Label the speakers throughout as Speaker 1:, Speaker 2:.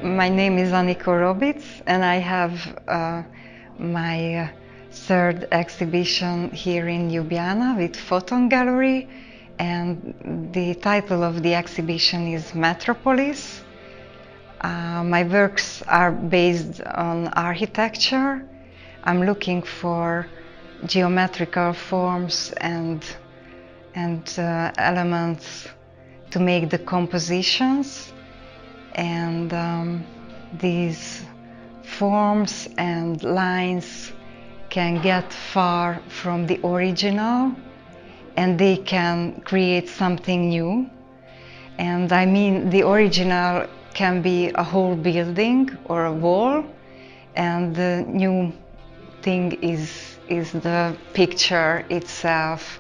Speaker 1: My name is Anikó Robitz, and I have my third exhibition here in Ljubljana with Photon Gallery, and the title of the exhibition is Metropolis. My works are based on architecture. I'm looking for geometrical forms and elements to make the compositions, and these forms and lines can get far from the original, and they can create something new. And I mean, the original can be a whole building or a wall, and the new thing is the picture itself.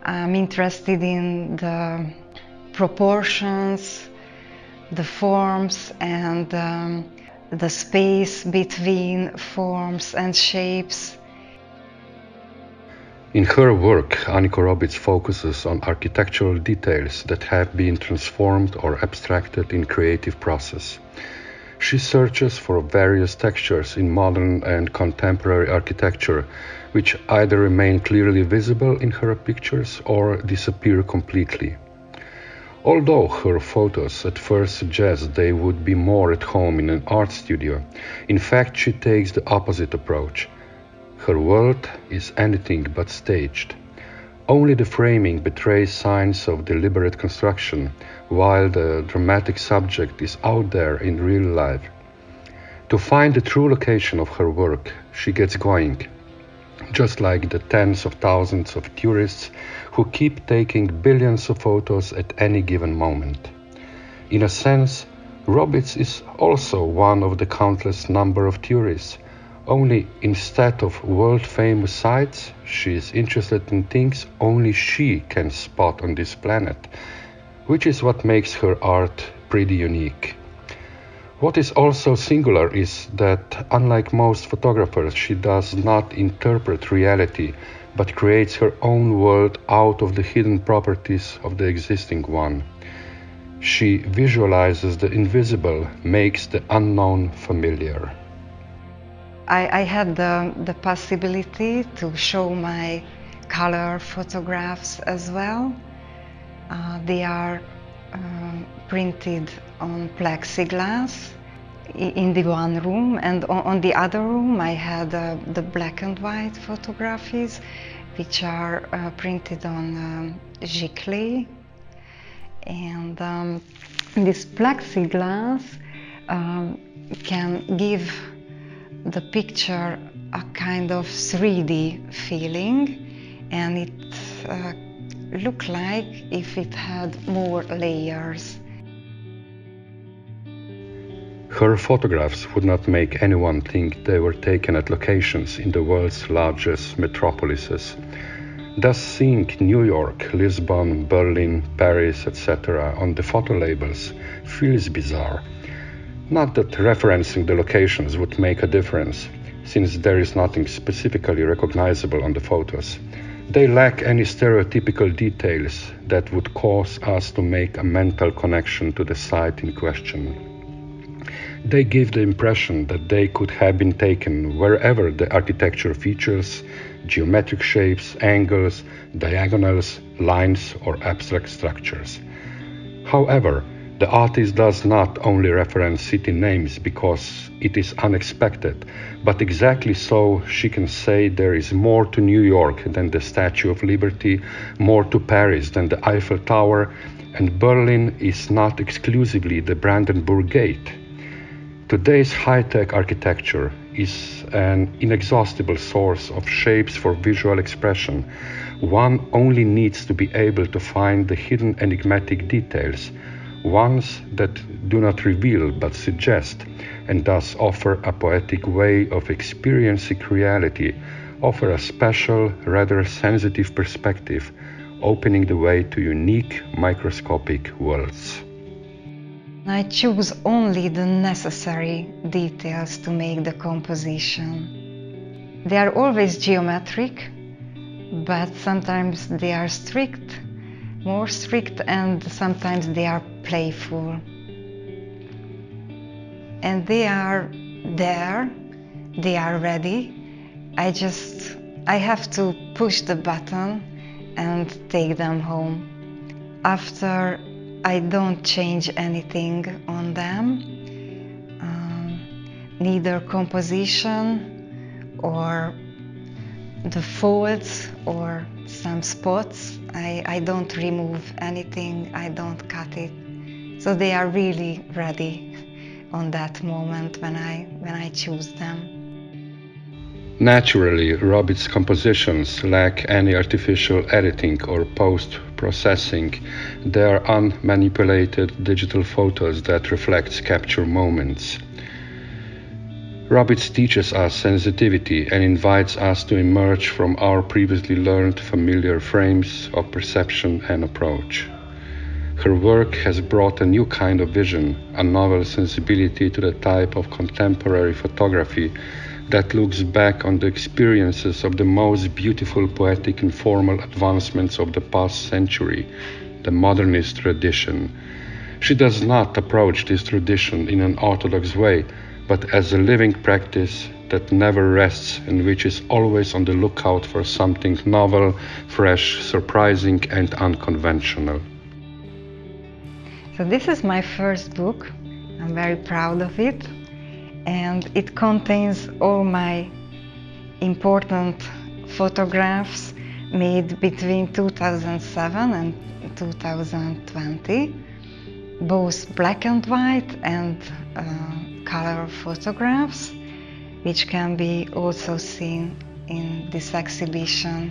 Speaker 1: I'm interested in the proportions, the forms, and the space between forms and shapes.
Speaker 2: In her work, Anikó Robitz focuses on architectural details that have been transformed or abstracted in creative process. She searches for various textures in modern and contemporary architecture, which either remain clearly visible in her pictures or disappear completely. Although her photos at first suggest they would be more at home in an art studio, in fact she takes the opposite approach. Her world is anything but staged. Only the framing betrays signs of deliberate construction, while the dramatic subject is out there in real life. To find the true location of her work, she gets going, just like the tens of thousands of tourists who keep taking billions of photos at any given moment. In a sense, Robitz is also one of the countless number of tourists, only instead of world-famous sights, she is interested in things only she can spot on this planet, which is what makes her art pretty unique. What is also singular is that, unlike most photographers, she does not interpret reality, but creates her own world out of the hidden properties of the existing one. She visualizes the invisible, makes the unknown familiar.
Speaker 1: I had the possibility to show my color photographs as well. They are printed on plexiglass in the one room, and on the other room I had the black and white photographies, which are printed on giclée. And this plexiglass can give the picture a kind of 3D feeling, and it looked like if it had more layers.
Speaker 2: Her photographs would not make anyone think they were taken at locations in the world's largest metropolises. Thus, seeing New York, Lisbon, Berlin, Paris, etc. on the photo labels feels bizarre. Not that referencing the locations would make a difference, since there is nothing specifically recognizable on the photos. They lack any stereotypical details that would cause us to make a mental connection to the site in question. They give the impression that they could have been taken wherever the architecture features, geometric shapes, angles, diagonals, lines, or abstract structures. However, the artist does not only reference city names because it is unexpected, but exactly so she can say there is more to New York than the Statue of Liberty, more to Paris than the Eiffel Tower, and Berlin is not exclusively the Brandenburg Gate. Today's high-tech architecture is an inexhaustible source of shapes for visual expression. One only needs to be able to find the hidden enigmatic details, ones that do not reveal but suggest, and thus offer a poetic way of experiencing reality, offer a special, rather sensitive perspective, opening the way to unique microscopic worlds.
Speaker 1: I choose only the necessary details to make the composition. They are always geometric, but sometimes they are strict, more strict, and sometimes they are playful. and they are there, they are ready. I have to push the button and take them home. After, I don't change anything on them, neither composition or the folds or some spots. I don't remove anything, I don't cut it. So they are really ready on that moment when I choose them.
Speaker 2: Naturally, Robitz's compositions lack any artificial editing or post-processing. They are unmanipulated digital photos that reflect capture moments. Robitz teaches us sensitivity and invites us to emerge from our previously learned familiar frames of perception and approach. Her work has brought a new kind of vision, a novel sensibility to the type of contemporary photography that looks back on the experiences of the most beautiful poetic and formal advancements of the past century, the modernist tradition. She does not approach this tradition in an orthodox way, but as a living practice that never rests and which is always on the lookout for something novel, fresh, surprising, and unconventional.
Speaker 1: So this is my first book. I'm very proud of it. And it contains all my important photographs made between 2007 and 2020, both black and white and color photographs, which can be also seen in this exhibition.